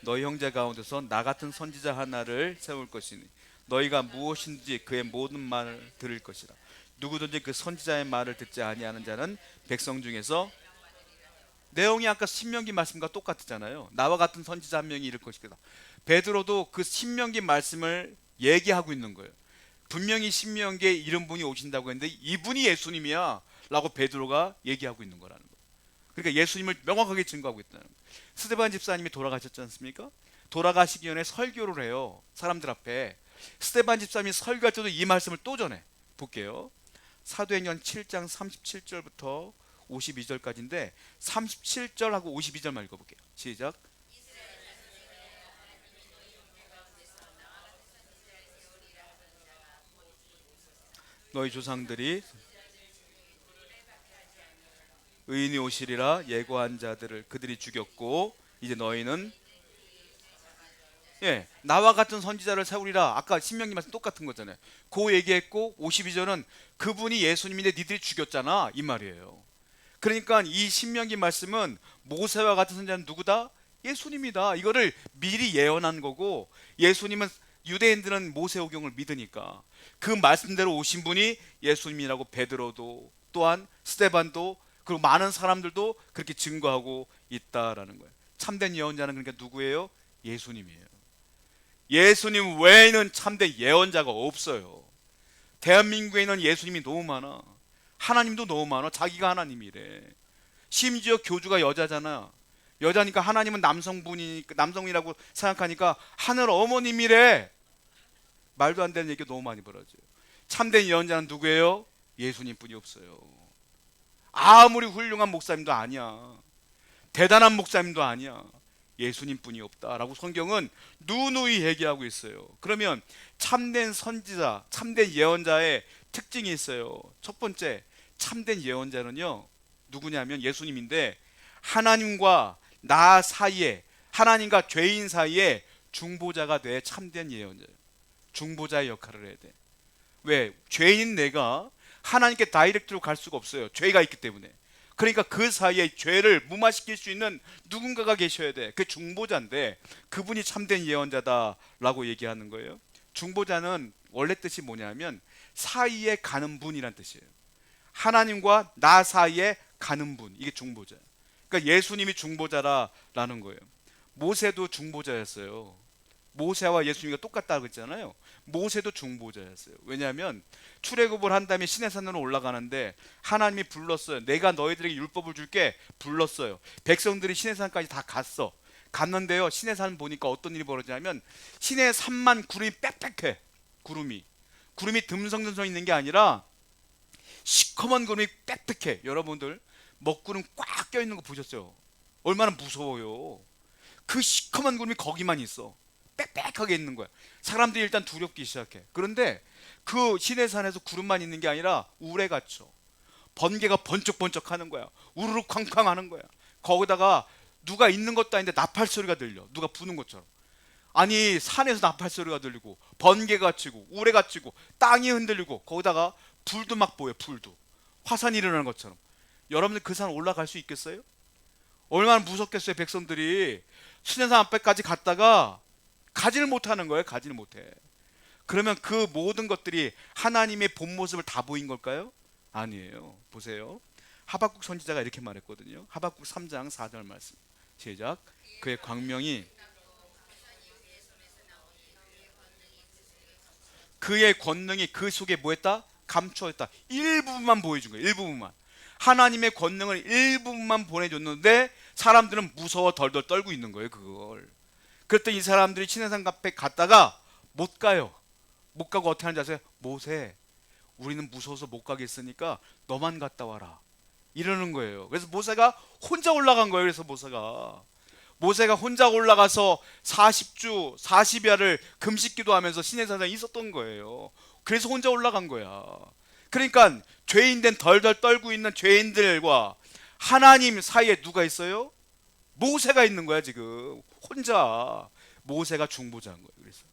너희 형제 가운데서 나 같은 선지자 하나를 세울 것이니 너희가 무엇인지 그의 모든 말을 들을 것이라. 누구든지 그 선지자의 말을 듣지 아니하는 자는 백성 중에서, 내용이 아까 신명기 말씀과 똑같잖아요. 나와 같은 선지자 한 명이 이를 것이다. 베드로도 그 신명기 말씀을 얘기하고 있는 거예요. 분명히 신명기에 이런 분이 오신다고 했는데 이분이 예수님이야 라고 베드로가 얘기하고 있는 거라는 거예요. 그러니까 예수님을 명확하게 증거하고 있다는 거예요. 스데반 집사님이 돌아가셨지 않습니까? 돌아가시기 전에 설교를 해요, 사람들 앞에. 스데반 집사님이 설교할 때도 이 말씀을 또 전해. 볼게요. 사도행전 7장 37절부터 52절까지인데 37절하고 52절만 읽어볼게요. 시작. 너희 조상들이 의인이 오시리라 예고한 자들을 그들이 죽였고 이제 너희는 나와 같은 선지자를 세우리라. 아까 신명기 말씀 똑같은 거잖아요. 그 얘기했고 52절은 그분이 예수님인데 니들이 죽였잖아 이 말이에요. 그러니까 이 신명기 말씀은 모세와 같은 선지자는 누구다? 예수님이다. 이거를 미리 예언한 거고, 예수님은 유대인들은 모세오경을 믿으니까 그 말씀대로 오신 분이 예수님이라고 베드로도, 또한 스데반도, 그리고 많은 사람들도 그렇게 증거하고 있다라는 거예요. 참된 예언자는 그러니까 누구예요? 예수님이에요. 예수님 외에는 참된 예언자가 없어요. 대한민국에는 예수님이 너무 많아. 하나님도 너무 많아. 자기가 하나님이래. 심지어 교주가 여자잖아. 여자니까 하나님은 남성이라고 생각하니까 하늘 어머님이래. 말도 안 되는 얘기가 너무 많이 벌어져요. 참된 예언자는 누구예요? 예수님뿐이 없어요. 아무리 훌륭한 목사님도 아니야. 대단한 목사님도 아니야. 예수님뿐이 없다라고 성경은 누누이 얘기하고 있어요. 그러면 참된 선지자, 참된 예언자의 특징이 있어요. 첫 번째, 참된 예언자는요 누구냐면 예수님인데, 하나님과 나 사이에, 하나님과 죄인 사이에 중보자가 돼. 참된 예언자예요. 중보자의 역할을 해야 돼. 왜? 죄인 내가 하나님께 다이렉트로 갈 수가 없어요. 죄가 있기 때문에. 그러니까 그 사이에 죄를 무마시킬 수 있는 누군가가 계셔야 돼. 그 중보자인데 그분이 참된 예언자다라고 얘기하는 거예요. 중보자는 원래 뜻이 뭐냐면 사이에 가는 분이란 뜻이에요. 하나님과 나 사이에 가는 분, 이게 중보자예요. 그러니까 예수님이 중보자라는 거예요. 모세도 중보자였어요. 모세와 예수님이 똑같다고 했잖아요. 모세도 중보자였어요. 왜냐하면 출애굽을 한 다음에 시내산으로 올라가는데 하나님이 불렀어요. 내가 너희들에게 율법을 줄게 불렀어요. 백성들이 시내산까지 다 갔는데요, 시내산 보니까 어떤 일이 벌어지냐면 시내산만 구름이 빽빽해. 구름이 듬성듬성 있는 게 아니라 시커먼 구름이 빽빽해. 여러분들 먹구름 꽉 껴있는 거 보셨죠? 얼마나 무서워요. 그 시커먼 구름이 거기만 있어. 빽빽하게 있는 거야. 사람들이 일단 두렵기 시작해. 그런데 그 시내산에서 구름만 있는 게 아니라 우레 갇혀. 번개가 번쩍번쩍 하는 거야. 우르르 쾅쾅 하는 거야. 거기다가 누가 있는 것도 아닌데 나팔 소리가 들려. 누가 부는 것처럼. 아니 산에서 나팔 소리가 들리고 번개가 치고 우레가 치고 땅이 흔들리고 거기다가 불도 막 보여. 불도 화산이 일어나는 것처럼. 여러분들 그 산 올라갈 수 있겠어요? 얼마나 무섭겠어요. 백성들이 시내산 앞에까지 갔다가 가지를 못하는 거예요. 가지를 못해. 그러면 그 모든 것들이 하나님의 본 모습을 다 보인 걸까요? 아니에요. 보세요. 하박국 선지자가 이렇게 말했거든요. 하박국 3장 4절 말씀 시작. 그의 광명이, 그의 권능이 그 속에 뭐했다? 감춰있다. 일부분만 보여준 거예요. 일부분만. 하나님의 권능을 일부분만 보내줬는데 사람들은 무서워 덜덜 떨고 있는 거예요, 그걸. 그랬더니 이 사람들이 시내산 앞에 갔다가 못 가요. 못 가고 어떻게 하는지 아세요? 모세, 우리는 무서워서 못 가겠으니까 너만 갔다 와라, 이러는 거예요. 그래서 모세가 혼자 올라간 거예요. 그래서 모세가 혼자 올라가서 40주 40야를 금식 기도하면서 시내산에 있었던 거예요. 그래서 혼자 올라간 거야. 그러니까 죄인된 덜덜 떨고 있는 죄인들과 하나님 사이에 누가 있어요? 모세가 있는 거야. 지금 혼자. 모세가 중보자인 거예요. 그래서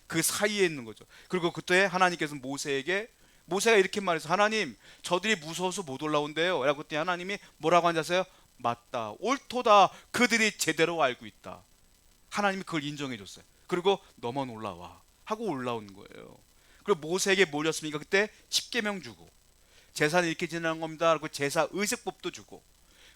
그 사이에 있는 거죠. 그리고 그때 하나님께서 모세가 이렇게 말해서, 하나님, 저들이 무서워서 못 올라온대요. 라고 그때 하나님이 뭐라고 하셨어요? 맞다, 옳도다, 그들이 제대로 알고 있다. 하나님이 그걸 인정해 줬어요. 그리고 너만 올라와 하고 올라온 거예요. 그리고 모세에게 몰렸으니까 그때 십계명 주고, 제사는 이렇게 지내는 겁니다 라고 제사 의식법도 주고,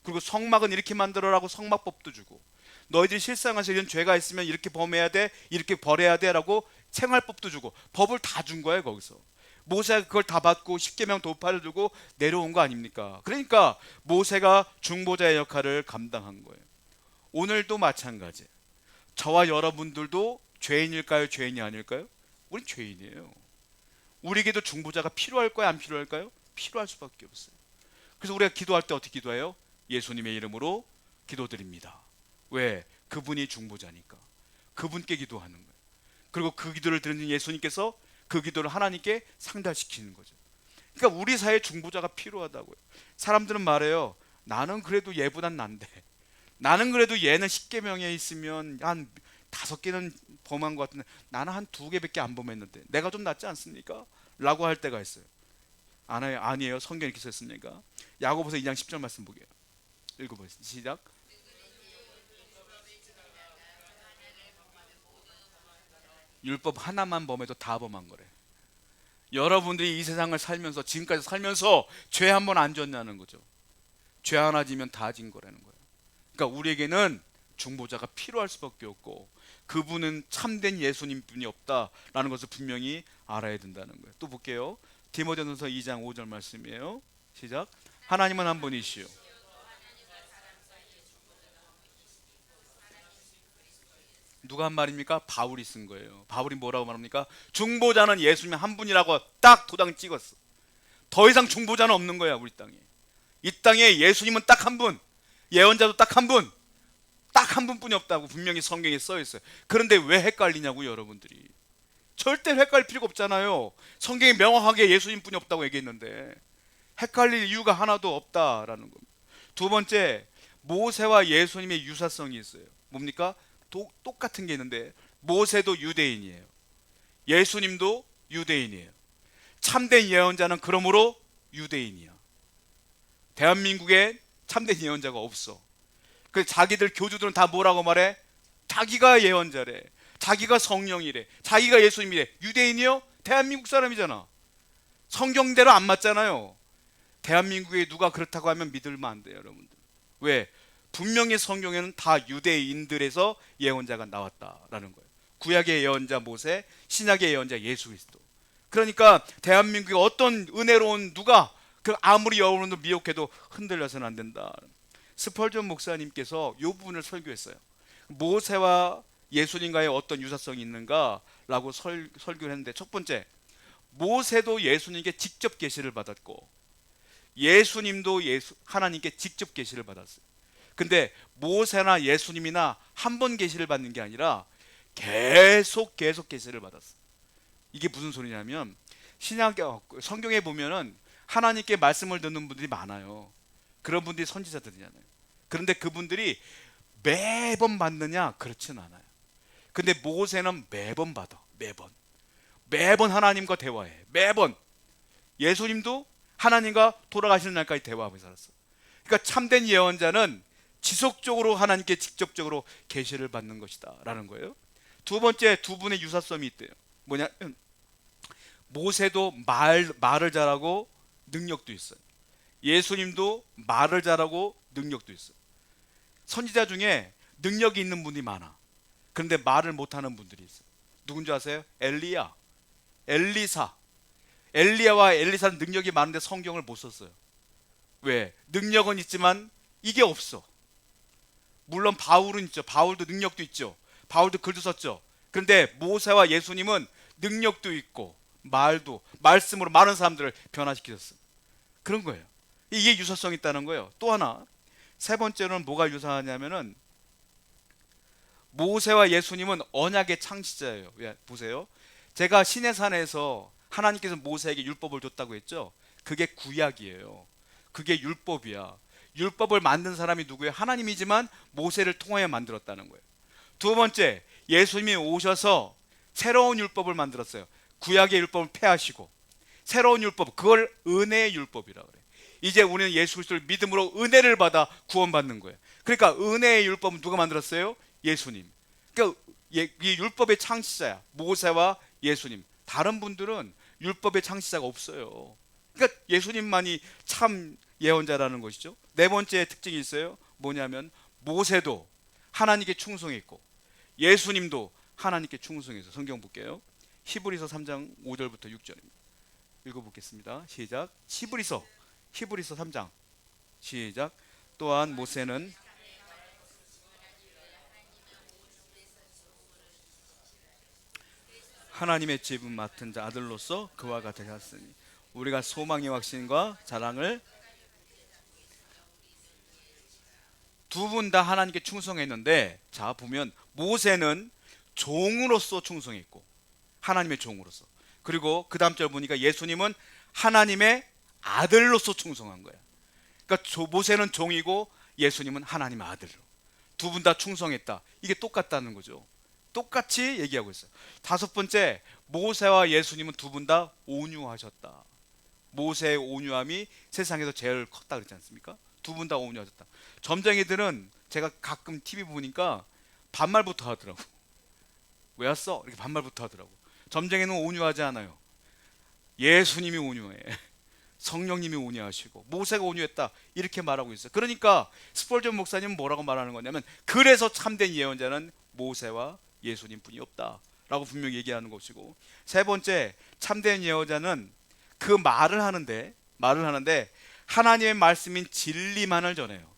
그리고 성막은 이렇게 만들어라고 성막법도 주고, 너희들이 실상에서 이런 죄가 있으면 이렇게 범해야 돼, 이렇게 벌해야 돼 라고 생활법도 주고, 법을 다 준 거예요. 거기서 모세가 그걸 다 받고 십계명 도파를 두고 내려온 거 아닙니까? 그러니까 모세가 중보자의 역할을 감당한 거예요. 오늘도 마찬가지. 저와 여러분들도 죄인일까요? 죄인이 아닐까요? 우린 죄인이에요. 우리에게도 중보자가 필요할까요? 안 필요할까요? 필요할 수밖에 없어요. 그래서 우리가 기도할 때 어떻게 기도해요? 예수님의 이름으로 기도드립니다. 왜? 그분이 중보자니까. 그분께 기도하는 거예요. 그리고 그 기도를 들은 예수님께서 그 기도를 하나님께 상달시키는 거죠. 그러니까 우리 사회에 중보자가 필요하다고요. 사람들은 말해요. 나는 그래도 얘보단 난데, 나는 그래도 얘는 10계명에 있으면 한 5개는 범한 것 같은데 나는 한 2개밖에 안 범했는데 내가 좀 낫지 않습니까? 라고 할 때가 있어요. 아니에요. 성경에 이렇게 썼습니까? 야고보서 2장 10절 말씀 보게요. 읽어보겠습니다. 시작. 율법 하나만 범해도 다 범한 거래. 여러분들이 이 세상을 살면서, 지금까지 살면서 죄 한 번 안 졌냐는 거죠. 죄 하나 지면 다 진 거라는 거예요. 그러니까 우리에게는 중보자가 필요할 수밖에 없고, 그분은 참된 예수님 뿐이 없다라는 것을 분명히 알아야 된다는 거예요. 또 볼게요. 디모데전서 2장 5절 말씀이에요. 시작. 하나님은 한 분이시요. 누가 한 말입니까? 바울이 쓴 거예요. 바울이 뭐라고 말합니까? 중보자는 예수님 한 분이라고 딱 도장 찍었어. 더 이상 중보자는 없는 거야. 우리 땅에. 이 땅에 예수님은 딱 한 분, 예언자도 딱 한 분, 딱 한 분뿐이 없다고 분명히 성경에 써 있어요. 그런데 왜 헷갈리냐고, 여러분들이. 절대 헷갈릴 필요가 없잖아요. 성경이 명확하게 예수님뿐이 없다고 얘기했는데 헷갈릴 이유가 하나도 없다라는 겁니다. 두 번째, 모세와 예수님의 유사성이 있어요. 뭡니까? 똑같은 게 있는데, 모세도 유대인이에요. 예수님도 유대인이에요. 참된 예언자는 그러므로 유대인이야. 대한민국에 참된 예언자가 없어. 그 자기들 교주들은 다 뭐라고 말해? 자기가 예언자래, 자기가 성령이래, 자기가 예수님이래. 유대인이요? 대한민국 사람이잖아. 성경대로 안 맞잖아요. 대한민국에 누가 그렇다고 하면 믿을만 안 돼요, 여러분들. 왜? 분명히 성경에는 다 유대인들에서 예언자가 나왔다라는 거예요. 구약의 예언자 모세, 신약의 예언자 예수 그리스도. 그러니까 대한민국에 어떤 은혜로운 누가 그 아무리 여러분도 미혹해도 흔들려서는 안 된다. 스펄전 목사님께서 이 부분을 설교했어요. 모세와 예수님과의 어떤 유사성이 있는가라고 설교를 했는데, 첫 번째, 모세도 예수님께 직접 계시를 받았고 예수님도 하나님께 직접 계시를 받았어요. 근데 모세나 예수님이나 한 번 계시를 받는 게 아니라 계속 계시를 받았어요. 이게 무슨 소리냐면, 성경에 보면은 하나님께 말씀을 듣는 분들이 많아요. 그런 분들이 선지자들이잖아요. 그런데 그분들이 매번 받느냐? 그렇진 않아요. 근데 모세는 매번 받아. 매번 하나님과 대화해. 매번. 예수님도 하나님과 돌아가시는 날까지 대화하고 살았어. 그러니까 참된 예언자는 지속적으로 하나님께 직접적으로 계시를 받는 것이다 라는 거예요. 두 번째, 두 분의 유사성이 있대요. 뭐냐면 모세도 말을 잘하고 능력도 있어요. 예수님도 말을 잘하고 능력도 있어요. 선지자 중에 능력이 있는 분이 많아. 그런데 말을 못하는 분들이 있어요. 누군지 아세요? 엘리야, 엘리사. 엘리야와 엘리사는 능력이 많은데 성경을 못 썼어요. 왜? 능력은 있지만 이게 없어. 물론 바울은 있죠. 바울도 능력도 있죠. 바울도 글도 썼죠. 그런데 모세와 예수님은 능력도 있고 말도 말씀으로 많은 사람들을 변화시키셨어. 그런 거예요. 이게 유사성이 있다는 거예요. 또 하나, 세 번째로는 뭐가 유사하냐면은 모세와 예수님은 언약의 창시자예요. 왜? 보세요. 제가 시내산에서 하나님께서 모세에게 율법을 줬다고 했죠. 그게 구약이에요. 그게 율법이야. 율법을 만든 사람이 누구예요? 하나님이지만 모세를 통하여 만들었다는 거예요. 두 번째, 예수님이 오셔서 새로운 율법을 만들었어요. 구약의 율법을 폐하시고 새로운 율법, 그걸 은혜의 율법이라고 그래요. 이제 우리는 예수 그리스도를 믿음으로 은혜를 받아 구원받는 거예요. 그러니까 은혜의 율법은 누가 만들었어요? 예수님. 그러니까 이 율법의 창시자야. 모세와 예수님. 다른 분들은 율법의 창시자가 없어요. 그러니까 예수님만이 참 예언자라는 것이죠. 네 번째 특징이 있어요. 뭐냐면 모세도 하나님께 충성했고 예수님도 하나님께 충성해서, 성경 볼게요. 히브리서 3장 5절부터 6절입니다. 읽어보겠습니다. 시작. 히브리서 3장 시작. 또한 모세는 하나님의 집을 맡은 자 아들로서 그와 같이 하였으니 우리가 소망의 확신과 자랑을, 두 분 다 하나님께 충성했는데, 자 보면 모세는 종으로서 충성했고 하나님의 종으로서, 그리고 그 다음 절 보니까 예수님은 하나님의 아들로서 충성한 거야. 그러니까 모세는 종이고 예수님은 하나님의 아들로, 두 분 다 충성했다. 이게 똑같다는 거죠. 똑같이 얘기하고 있어요. 다섯 번째, 모세와 예수님은 두 분 다 온유하셨다. 모세의 온유함이 세상에서 제일 컸다 그랬지 않습니까? 두 분 다 온유하셨다. 점쟁이들은 제가 가끔 TV 보니까 반말부터 하더라고. 왜 왔어? 이렇게 반말부터 하더라고. 점쟁이는 온유하지 않아요. 예수님이 온유해. 성령님이 온유하시고 모세가 온유했다, 이렇게 말하고 있어요. 그러니까 스펄전 목사님은 뭐라고 말하는 거냐면, 그래서 참된 예언자는 모세와 예수님 뿐이 없다 라고 분명히 얘기하는 것이고, 세 번째, 참된 예언자는 그 말을 하는데 하나님의 말씀인 진리만을 전해요.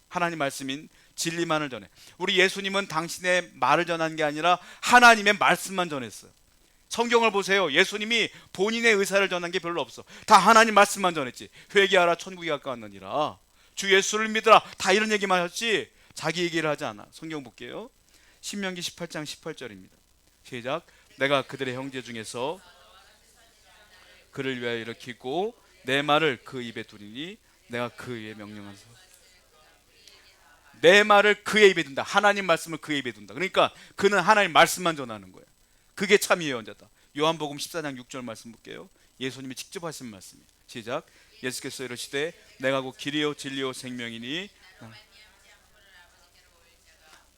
하나님 말씀인 진리만을 전해. 우리 예수님은 당신의 말을 전한 게 아니라 하나님의 말씀만 전했어요. 성경을 보세요. 예수님이 본인의 의사를 전한 게 별로 없어. 다 하나님 말씀만 전했지. 회개하라, 천국이 가까웠느니라, 주 예수를 믿으라, 다 이런 얘기만 했지 자기 얘기를 하지 않아. 성경 볼게요. 신명기 18장 18절입니다. 시작. 내가 그들의 형제 중에서 그를 위하여 일으키고 내 말을 그 입에 두리니 내가 그 위에 명령하소. 내 말을 그의 입에 둔다. 하나님 말씀을 그의 입에 둔다. 그러니까 그는 하나님 말씀만 전하는 거예요. 그게 참 예언자다. 요한복음 14장 6절 말씀 볼게요. 예수님이 직접 하신 말씀이에요. 시작. 예수께서 이르시되 내가 곧 길이요 진리요 생명이니,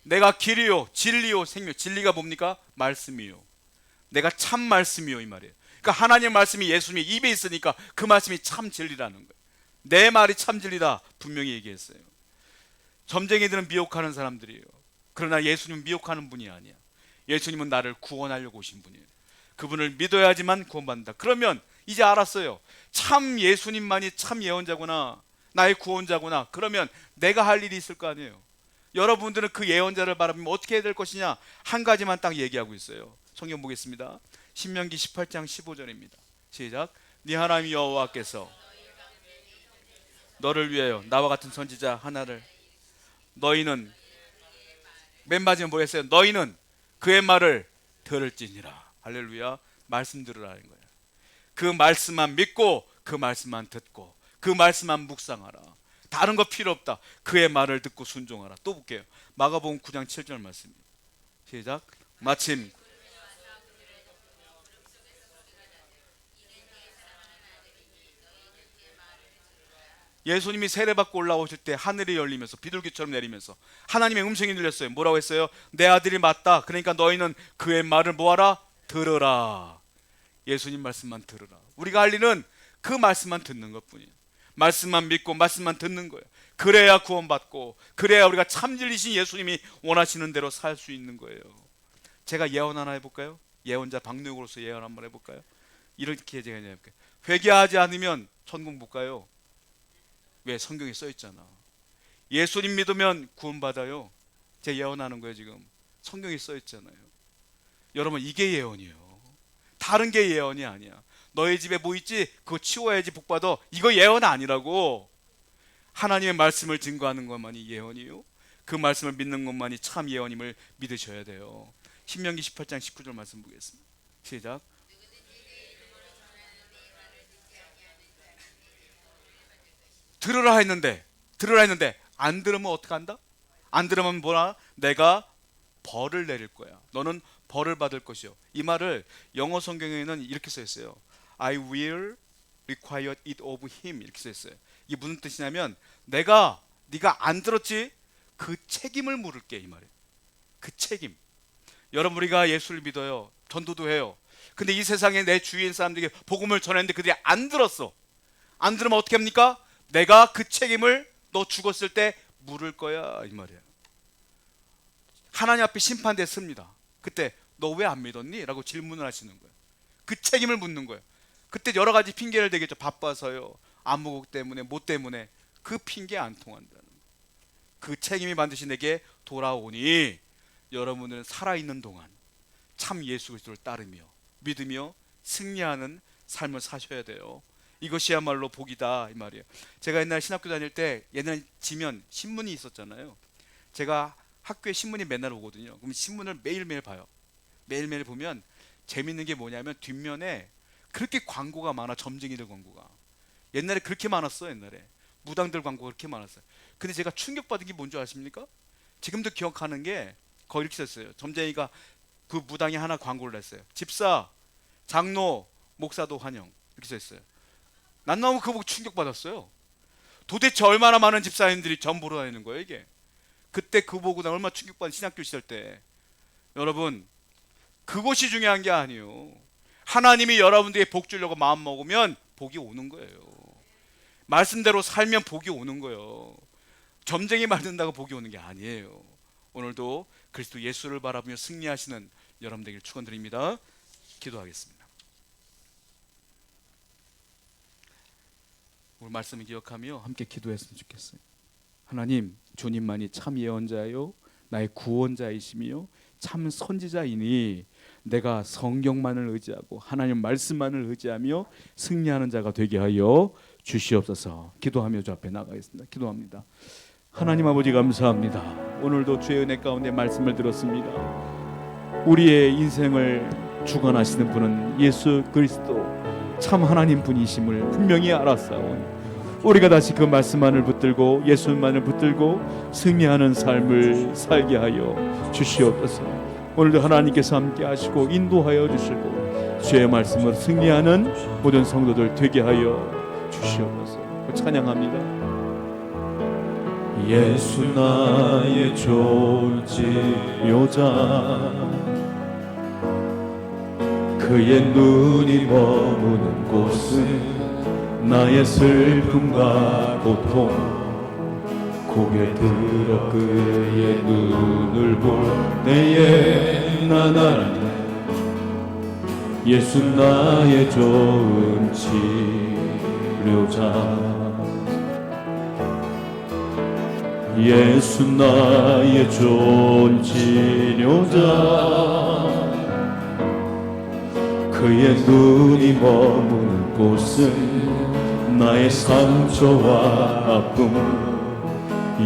내가 길이요 진리요 생명. 진리가 뭡니까? 말씀이요. 내가 참 말씀이요, 이 말이에요. 그러니까 하나님의 말씀이 예수님의 입에 있으니까 그 말씀이 참 진리라는 거예요. 내 말이 참 진리다 분명히 얘기했어요. 점쟁이들은 미혹하는 사람들이에요. 그러나 예수님은 미혹하는 분이 아니야. 예수님은 나를 구원하려고 오신 분이에요. 그분을 믿어야지만 구원받는다. 그러면 이제 알았어요. 참 예수님만이 참 예언자구나, 나의 구원자구나. 그러면 내가 할 일이 있을 거 아니에요. 여러분들은 그 예언자를 바라보면 어떻게 해야 될 것이냐, 한 가지만 딱 얘기하고 있어요. 성경 보겠습니다. 신명기 18장 15절입니다. 시작. 네 하나님 여호와께서 너를 위하여 나와 같은 선지자 하나를, 너희는, 맨 마지막에 뭐 했어요? 너희는 그의 말을 들을지니라. 할렐루야. 말씀 들으라는 거예요. 그 말씀만 믿고 그 말씀만 듣고 그 말씀만 묵상하라. 다른 거 필요 없다. 그의 말을 듣고 순종하라. 또 볼게요. 마가복음 9장 7절 말씀입니다. 시작. 마침 예수님이 세례받고 올라오실 때 하늘이 열리면서 비둘기처럼 내리면서 하나님의 음성이 들렸어요. 뭐라고 했어요? 내 아들이 맞다. 그러니까 너희는 그의 말을 뭐하라? 들으라. 예수님 말씀만 들으라. 우리가 할 일은 그 말씀만 듣는 것뿐이에요. 말씀만 믿고 말씀만 듣는 거예요. 그래야 구원받고, 그래야 우리가 참 진리신 예수님이 원하시는 대로 살 수 있는 거예요. 제가 예언 하나 해볼까요? 예언자 박능으로서 예언 한번 해볼까요? 이렇게 제가 해볼게요. 회개하지 않으면 천국 못 가요. 왜? 성경에 써 있잖아. 예수님 믿으면 구원받아요. 제가 예언하는 거예요. 지금 성경에 써 있잖아요. 여러분, 이게 예언이에요. 다른 게 예언이 아니야. 너희 집에 뭐 있지? 그거 치워야지 복받아. 이거 예언 아니라고. 하나님의 말씀을 증거하는 것만이 예언이요, 그 말씀을 믿는 것만이 참 예언임을 믿으셔야 돼요. 신명기 18장 19절 말씀 보겠습니다. 시작. 들으라 했는데 안 들으면 어떡한다? 안 들으면 뭐라? 내가 벌을 내릴 거야. 너는 벌을 받을 것이요. 이 말을 영어 성경에는 이렇게 써 있어요. I will require it of him. 이렇게 써 있어요. 이게 무슨 뜻이냐면 네가 안 들었지? 그 책임을 물을게, 이 말이에요. 그 책임. 여러분, 우리가 예수를 믿어요. 전도도 해요. 근데 이 세상에 내 주위의 사람들에게 복음을 전했는데 그들이 안 들었어. 안 들으면 어떻게 합니까? 내가 그 책임을 너 죽었을 때 물을 거야, 이 말이에요. 하나님 앞에 심판됐습니다. 그때 너 왜 안 믿었니? 라고 질문을 하시는 거예요. 그 책임을 묻는 거예요. 그때 여러 가지 핑계를 대겠죠. 바빠서요, 안무국 때문에, 뭐 때문에. 그 핑계 안 통한다는 거예요. 그 책임이 반드시 내게 돌아오니 여러분들은 살아있는 동안 참 예수 그리스도를 따르며 믿으며 승리하는 삶을 사셔야 돼요. 이것이야말로 복이다, 이 말이에요. 제가 옛날 신학교 다닐 때 옛날 지면 신문이 있었잖아요. 제가 학교에 신문이 맨날 오거든요. 그럼 신문을 매일매일 봐요. 매일매일 보면 재밌는 게 뭐냐면 뒷면에 그렇게 광고가 많아. 점쟁이들 광고가 옛날에 그렇게 많았어. 옛날에 무당들 광고가 그렇게 많았어요. 근데 제가 충격받은 게 뭔지 아십니까? 지금도 기억하는 게 거기 이렇게 썼어요. 점쟁이가 그 무당이 하나 광고를 했어요. 집사, 장로, 목사도 환영, 이렇게 써있어요. 난 너무 그거 보고 충격받았어요. 도대체 얼마나 많은 집사님들이 점 보러 다니는 거예요, 이게. 그때 그거 보고 난 얼마나 충격받은, 신학교 시절 때. 여러분, 그것이 중요한 게 아니에요. 하나님이 여러분들에게 복 주려고 마음 먹으면 복이 오는 거예요. 말씀대로 살면 복이 오는 거예요. 점쟁이 말 듣는다고 복이 오는 게 아니에요. 오늘도 그리스도 예수를 바라보며 승리하시는 여러분 되기를 축원드립니다. 기도하겠습니다. 오늘 말씀을 기억하며 함께 기도했으면 좋겠어요. 하나님, 주님만이 참 예언자요 나의 구원자이시며 참 선지자이니 내가 성경만을 의지하고 하나님 말씀만을 의지하며 승리하는 자가 되게 하여 주시옵소서. 기도하며 주 앞에 나가겠습니다. 기도합니다. 하나님 아버지, 감사합니다. 오늘도 주의 은혜 가운데 말씀을 들었습니다. 우리의 인생을 주관하시는 분은 예수 그리스도 참 하나님 분이심을 분명히 알았사오니 우리가 다시 그 말씀만을 붙들고 예수만을 붙들고 승리하는 삶을 살게 하여 주시옵소서. 오늘도 하나님께서 함께 하시고 인도하여 주시고 주의 말씀으로 승리하는 모든 성도들 되게 하여 주시옵소서. 찬양합니다. 예수 나의 존지요자 그의 눈이 머무는 곳은 나의 슬픔과 고통 고개 들어 그의 눈을 볼 때에 난 알네 예수 나의 좋은 치료자 예수 나의 좋은 치료자 그의 눈이 머무는 곳은 나의 상처와 아픔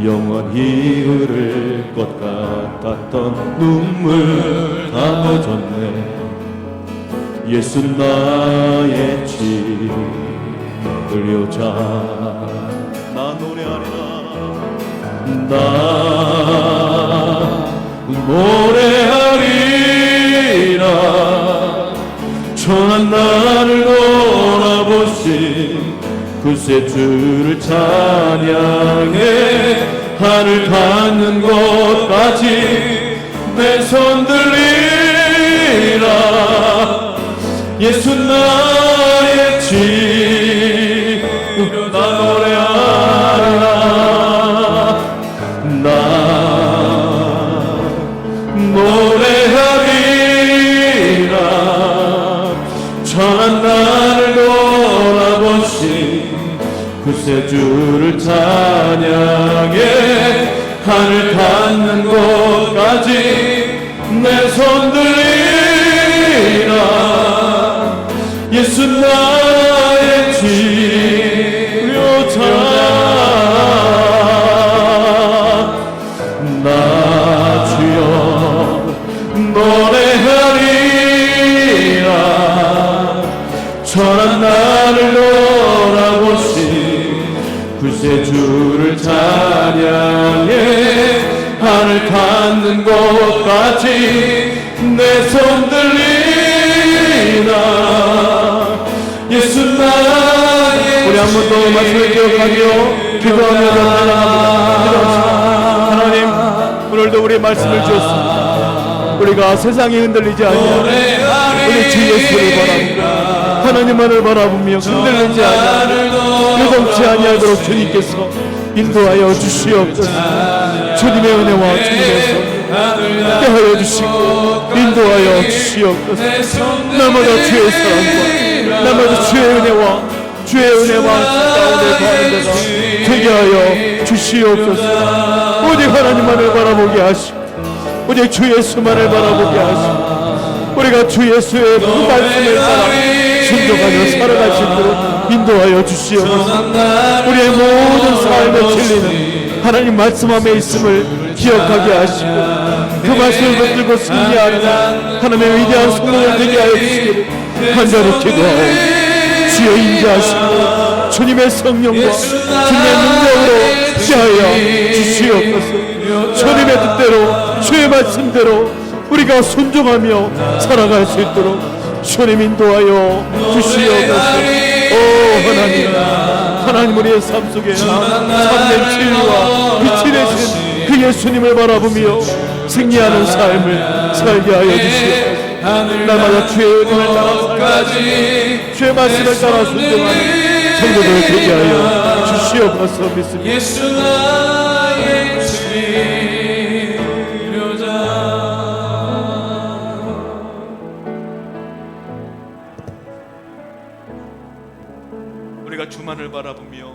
영원히 흐를 것 같았던 눈물 다 젖네 예수 나의 치료자 나 노래하리라 나 노래하리라 천한 나를 돌아보신 그새 주를 찬양해 하늘 닿는 곳까지 내 손 들리라 예수 나의 치료 나 노래하리라 나 노래하리라 천한 나를 돌아보신 그새 구세주를 찬양해 하늘 닿는 곳까지 내 손 들리라. 예수 나의 치료자. 나 주여 노래하리라. 천한 나를 놀아보신 구세주를 찬양해 하늘 닿는 곳까지 내 손 들리라. 예수 나의 우리 한 번 더 말씀을 기억하며 기도하며 찬양합니다. 하나님, 오늘도 우리의 말씀을 주었습니다. 우리가 세상에 흔들리지 아니하고 우리 주 예수를 바라보고 하나님만을 바라보며 흔들리지 아니하고 요동치 아니하도록 주님께서 인도하여 주시옵소서. 주님의 은혜와 주님의 성 함께하여 주시고 인도하여 주시옵소서. 날마다 주의 사랑과 날마다 주의 은혜와 주의 은혜와 가운데 거하는 데가 되게 하여 주시옵소서. 오직 하나님만을 바라보게 하시고 오직 주 예수만을 바라보게 하시고 우리가 주 예수의 그 말씀을 따라 순종하며 살아갈 수 있도록 인도하여 주시옵소서. 우리의 모든 삶에 진리는 하나님 말씀 안에 있음을 기억하게 하시고 그 말씀을 붙들고 승리하는 하나님의 위대한 성도들 되게 하여 주시기를 간절히 기도하옵니다. 주여 임재하시고 주님의 성령과 주님의 능력으로 취하여 주시옵소서. 주님의 뜻대로 주의 말씀대로 우리가 순종하며 살아갈 수 있도록 주님 인도하여 주시옵소서. 오 하나님, 하나님 우리의 삶 속에 참된 진리와 빛이 되신 그 예수님을 바라보며 승리하는 삶을 살게 하여 주시옵소서. 날마다 주의 은혜를 따라 살아가지 주의 말씀을 따라 순종하는 성도들 되게 하여 주시옵소서 믿습니다. 예수 나의 치료자. 우리가 주만을 바라보며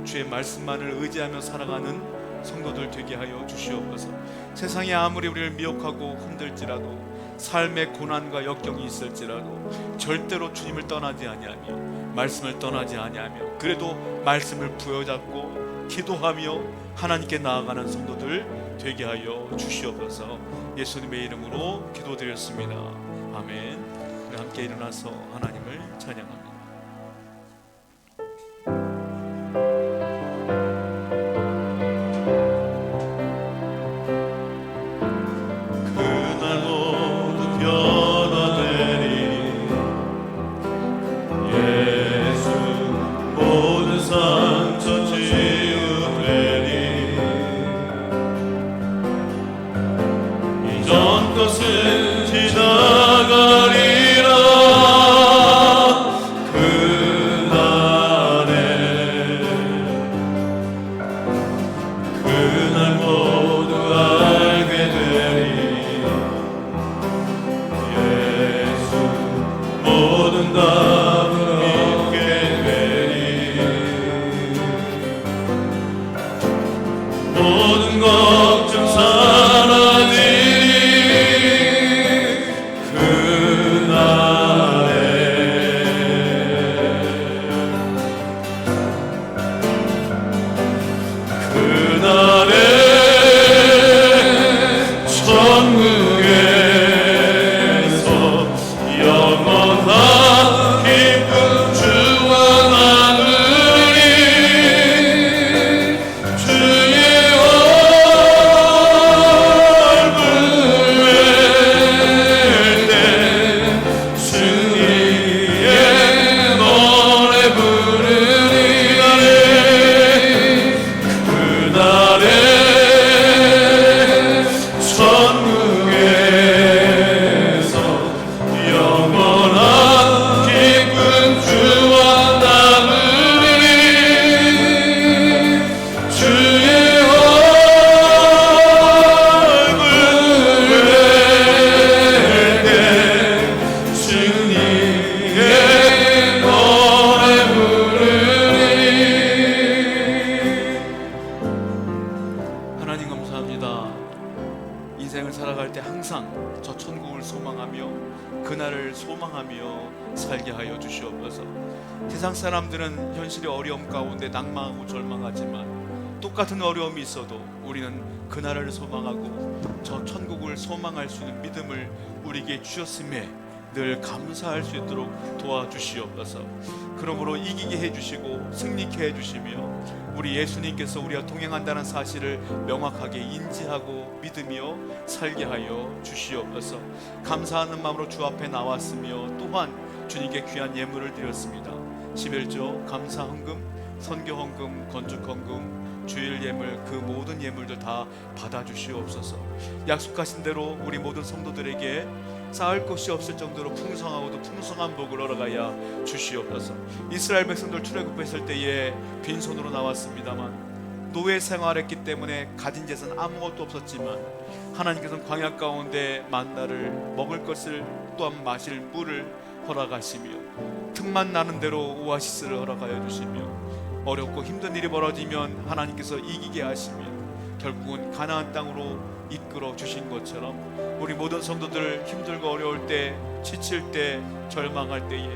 주의 말씀만을 의지하며 살아가는 성도들 되게 하여 주시옵소서. 세상이 아무리 우리를 미혹하고 흔들지라도 삶의 고난과 역경이 있을지라도 절대로 주님을 떠나지 아니하며 말씀을 떠나지 아니하며 그래도 말씀을 부여잡고 기도하며 하나님께 나아가는 성도들 되게 하여 주시옵소서. 예수님의 이름으로 기도드렸습니다. 아멘. 우리 함께 일어나서 하나님을 찬양합니다. 모든 걱정 사라지리. 감사합니다. 인생을 살아갈 때 항상 저 천국을 소망하며 그날을 소망하며 살게 하여 주시옵소서. 세상 사람들은 현실의 어려움 가운데 낭망하고 절망하지만 똑같은 어려움이 있어도 우리는 그날을 소망하고 저 천국을 소망할 수 있는 믿음을 우리에게 주셨음에 늘 감사할 수 있도록 도와주시옵소서. 그러므로 이기게 해주시고 승리케 해주시며 우리 예수님께서 우리와 동행한다는 사실을 명확하게 인지하고 믿으며 살게 하여 주시옵소서. 감사하는 마음으로 주 앞에 나왔으며 또한 주님께 귀한 예물을 드렸습니다. 11조 감사 헌금, 선교 헌금, 건축 헌금, 주일 예물, 그 모든 예물들 다 받아주시옵소서. 약속하신 대로 우리 모든 성도들에게 쌓을 것이 없을 정도로 풍성하고도 풍성한 복을 얻어가야 주시옵소서. 이스라엘 백성들 출애굽했을 때에 빈손으로 나왔습니다만 노예 생활했기 때문에 가진 재산 아무것도 없었지만 하나님께서는 광야 가운데 만나를 먹을 것을 또한 마실 물을 허락하시며 틈만 나는 대로 오아시스를 허락하여 주시며 어렵고 힘든 일이 벌어지면 하나님께서 이기게 하시며 결국은 가나안 땅으로 이끌어 주신 것처럼 우리 모든 성도들 힘들고 어려울 때, 지칠 때, 절망할 때에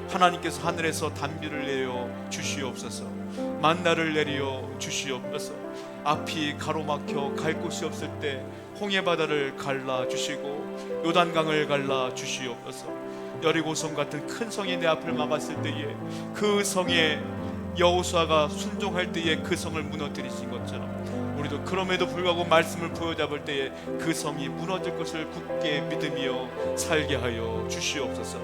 하나님께서 하늘에서 단비를 내려 주시옵소서. 만나를 내려 주시옵소서. 앞이 가로막혀 갈 곳이 없을 때 홍해 바다를 갈라 주시고 요단강을 갈라 주시옵소서. 여리고성 같은 큰 성이 내 앞을 막았을 때에 그 성에 여호수아가 순종할 때에 그 성을 무너뜨리신 것처럼 우리도 그럼에도 불구하고 말씀을 부여잡을 때에 그 성이 무너질 것을 굳게 믿으며 살게 하여 주시옵소서.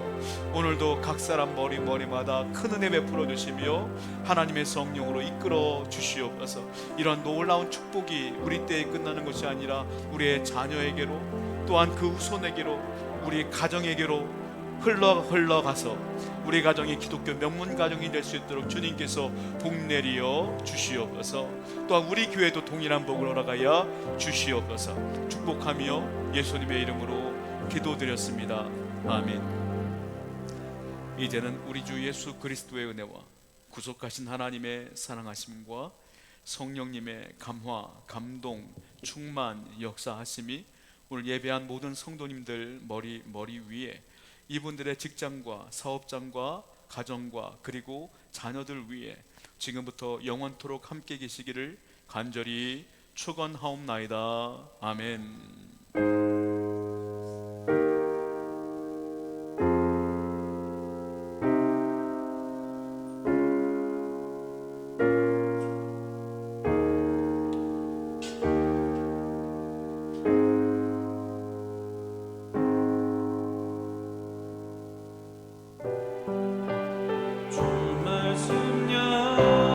오늘도 각 사람 머리마다 큰 은혜 베풀어 주시며 하나님의 성령으로 이끌어 주시옵소서. 이런 놀라운 축복이 우리 때에 끝나는 것이 아니라 우리의 자녀에게로 또한 그 후손에게로 우리 가정에게로 흘러가서 우리 가정이 기독교 명문 가정이 될 수 있도록 주님께서 복 내리어 주시옵소서. 또한 우리 교회도 동일한 복을 허락하여 주시옵소서. 축복하며 예수님의 이름으로 기도드렸습니다. 아멘. 이제는 우리 주 예수 그리스도의 은혜와 구속하신 하나님의 사랑하심과 성령님의 감화, 감동, 충만, 역사하심이 오늘 예배한 모든 성도님들 머리 위에 이분들의 직장과 사업장과 가정과 그리고 자녀들 위해 지금부터 영원토록 함께 계시기를 간절히 축원하옵나이다. 아멘.